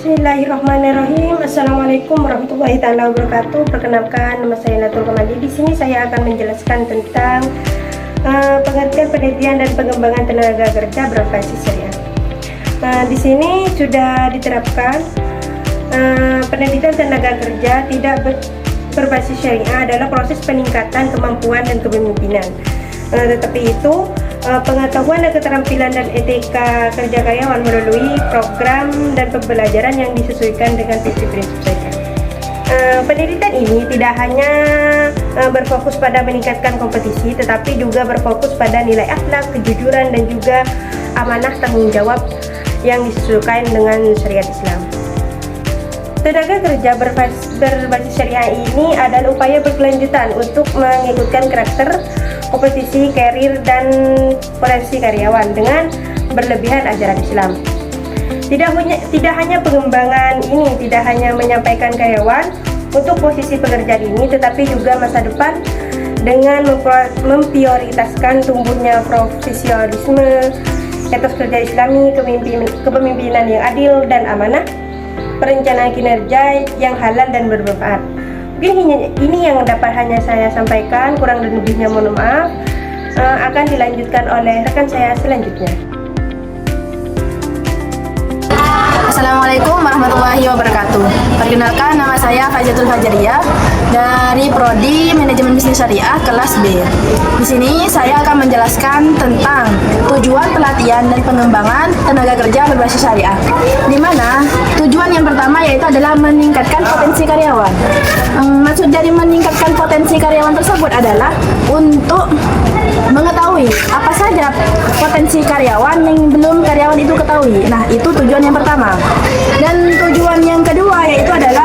Bismillahirrahmanirrahim. Assalamualaikum warahmatullahi taala wabarakatuh. Perkenalkan, nama saya Natul Kamali. Di sini saya akan menjelaskan tentang pengertian, penelitian dan pengembangan tenaga kerja berbasis syariah. Di sini sudah diterapkan penelitian tenaga kerja tidak berbasis syariah adalah proses peningkatan kemampuan dan kepemimpinan. Tetapi itu pengetahuan dan keterampilan dan etika kerja karyawan melalui program dan pembelajaran yang disesuaikan dengan prinsip-prinsip syariah. Penelitian ini tidak hanya berfokus pada meningkatkan kompetisi, tetapi juga berfokus pada nilai akhlak, kejujuran, dan juga amanah tanggung jawab yang disesuaikan dengan syariat Islam. Tenaga kerja berbasis syariah ini adalah upaya berkelanjutan untuk mengikutkan karakter, kompetisi, karir, dan potensi karyawan dengan berlebihan ajaran Islam. Tidak hanya pengembangan ini tidak hanya menyampaikan karyawan untuk posisi pekerjaan ini, tetapi juga masa depan dengan memprioritaskan tumbuhnya profesionalisme, etos kerja Islami, kepemimpinan yang adil dan amanah, perencanaan kinerja yang halal dan bermanfaat. Mungkin ini yang dapat hanya saya sampaikan, kurang dan lebihnya mohon maaf. Akan dilanjutkan oleh rekan saya selanjutnya. Assalamualaikum warahmatullahi wabarakatuh. Perkenalkan, nama saya Faizatul Fajariyah dari Prodi Manajemen Bisnis Syariah kelas B. Di sini saya akan menjelaskan tentang tujuan pelatihan dan pengembangan tenaga kerja berbasis syariah. Di mana tujuan yang pertama yaitu adalah meningkatkan potensi karyawan. Maksud dari meningkatkan potensi karyawan tersebut adalah untuk mengetahui apa saja potensi karyawan yang belum karyawan itu ketahui. Nah, itu tujuan yang pertama. Dan tujuan yang kedua yaitu adalah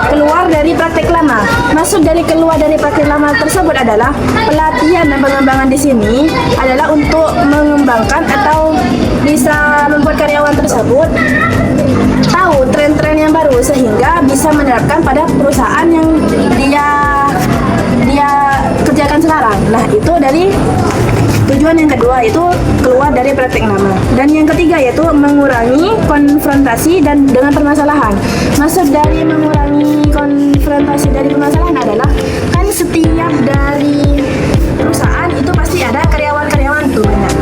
keluar dari praktek lama. Maksud dari keluar dari praktek lama tersebut adalah pelatihan dan pengembangan di sini adalah untuk mengembangkan atau bisa membuat karyawan tersebut tahu tren-tren yang baru sehingga bisa menerapkan pada perusahaan yang dia kerjakan sekarang. Nah, itu dari tujuan yang kedua, itu keluar dari praktek lama. Dan yang ketiga yaitu mengurangi konfrontasi dan dengan permasalahan. Maksud dari mengurangi konfrontasi dari permasalahan adalah kan setiap dari perusahaan itu pasti ada karyawan-karyawan tuh. Nah,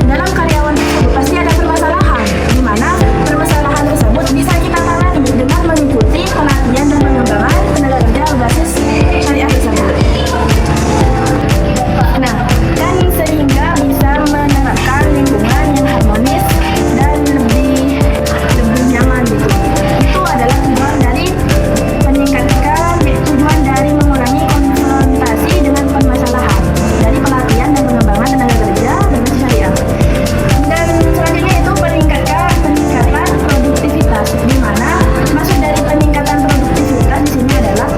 dalam karyawan tersebut pasti ada permasalahan, di mana permasalahan tersebut bisa kita tangani dengan mengikuti pelatihan dan pengembangan tenaga kerja berbasis syariah tersebut. Nah, dan sehingga bisa menerapkan lingkungan yang harmonis dan lebih nyaman gitu. Itu adalah tujuan dari meningkatkan, tujuan dari mengurangi konfrontasi dengan permasalahan dari pelatihan dan pengembangan tenaga kerja berbasis syariah. Dan selanjutnya itu peningkatan produktivitas, di mana maksud dari peningkatan produktivitas di sini adalah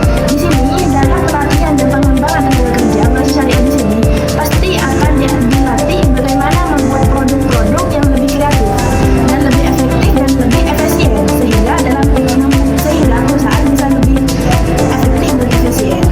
dalam pelatihan dan pengembangan tenaga kerja berbasis syariah di sini pasti akan dilatih bagaimana membuat produk-produk yang lebih kreatif dan lebih efektif dan lebih efisien sehingga perusahaan bisa lebih efektif dan efisien.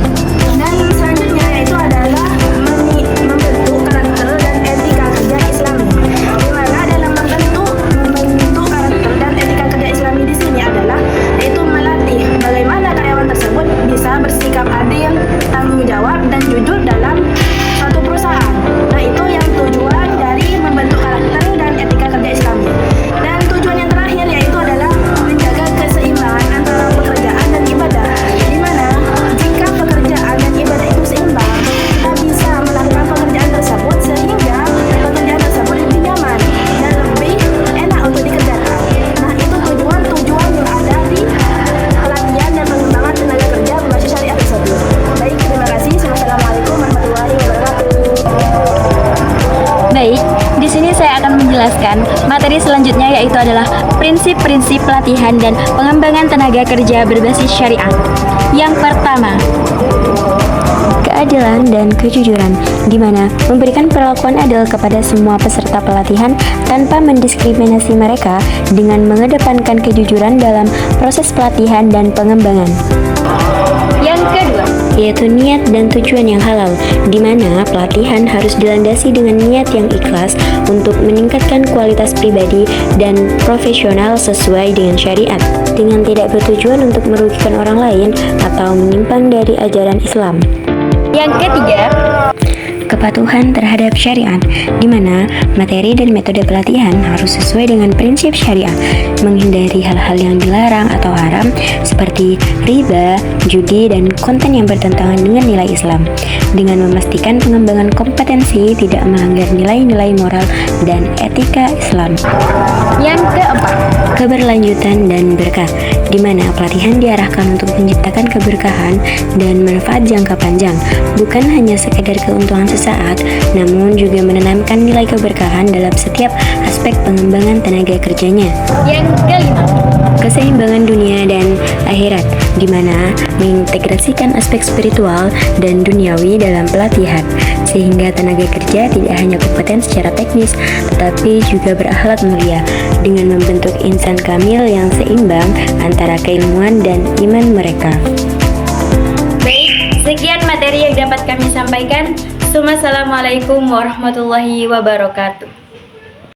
Dan selanjutnya yaitu adalah membentuk karakter dan etika kerja Islami. Di mana dalam membentuk karakter dan etika kerja Islami di sini adalah yaitu melatih bagaimana karyawan tersebut bisa bersikap adil, tanggung jawab dan jujur dalam suatu perusahaan. Nah, itu yang tujuan dari membentuk karakter dan etika kerja Islami. Dan tujuan yang terakhir yaitu adalah menjaga keseimbangan antara pekerjaan dan ibadah. Di mana jika pekerjaan dan ibadah itu seimbang, kita bisa melakukan pekerjaan tersebut sehingga pekerjaan tersebut lebih nyaman dan lebih enak untuk dikerjakan. Nah, itu tujuan yang ada di pelatihan dan pengembangan tenaga kerja berbasis syariah tersebut. Baik, terima kasih. Wassalamualaikum warahmatullahi wabarakatuh. Baik, di sini saya akan menjelaskan materi selanjutnya yaitu adalah prinsip-prinsip pelatihan dan pengembangan tenaga kerja berbasis syariah. Yang pertama, keadilan dan kejujuran, di mana memberikan perlakuan adil kepada semua peserta pelatihan tanpa mendiskriminasi mereka dengan mengedepankan kejujuran dalam proses pelatihan dan pengembangan. Yang kedua, yaitu niat dan tujuan yang halal, di mana pelatihan harus dilandasi dengan niat yang ikhlas untuk meningkatkan kualitas pribadi dan profesional sesuai dengan syariat, dengan tidak bertujuan untuk merugikan orang lain atau menyimpang dari ajaran Islam. Yang ketiga, kepatuhan terhadap syariat, di mana materi dan metode pelatihan harus sesuai dengan prinsip syariah, menghindari hal-hal yang dilarang atau haram seperti riba, judi, dan konten yang bertentangan dengan nilai Islam, dengan memastikan pengembangan kompetensi tidak melanggar nilai-nilai moral dan etika Islam. Yang keempat, keberlanjutan dan berkah, di mana pelatihan diarahkan untuk menciptakan keberkahan dan manfaat jangka panjang, bukan hanya sekedar keuntungan sesaat, namun juga menanamkan nilai keberkahan dalam setiap aspek pengembangan tenaga kerjanya. Yang kelima, keseimbangan dunia dan akhirat, di mana mengintegrasikan aspek spiritual dan duniawi dalam pelatihan, sehingga tenaga kerja tidak hanya kompeten secara teknis, tetapi juga berakhlak mulia, dengan membentuk insan kamil yang seimbang antara keilmuan dan iman mereka. Baik, sekian materi yang dapat kami sampaikan. Assalamualaikum warahmatullahi wabarakatuh.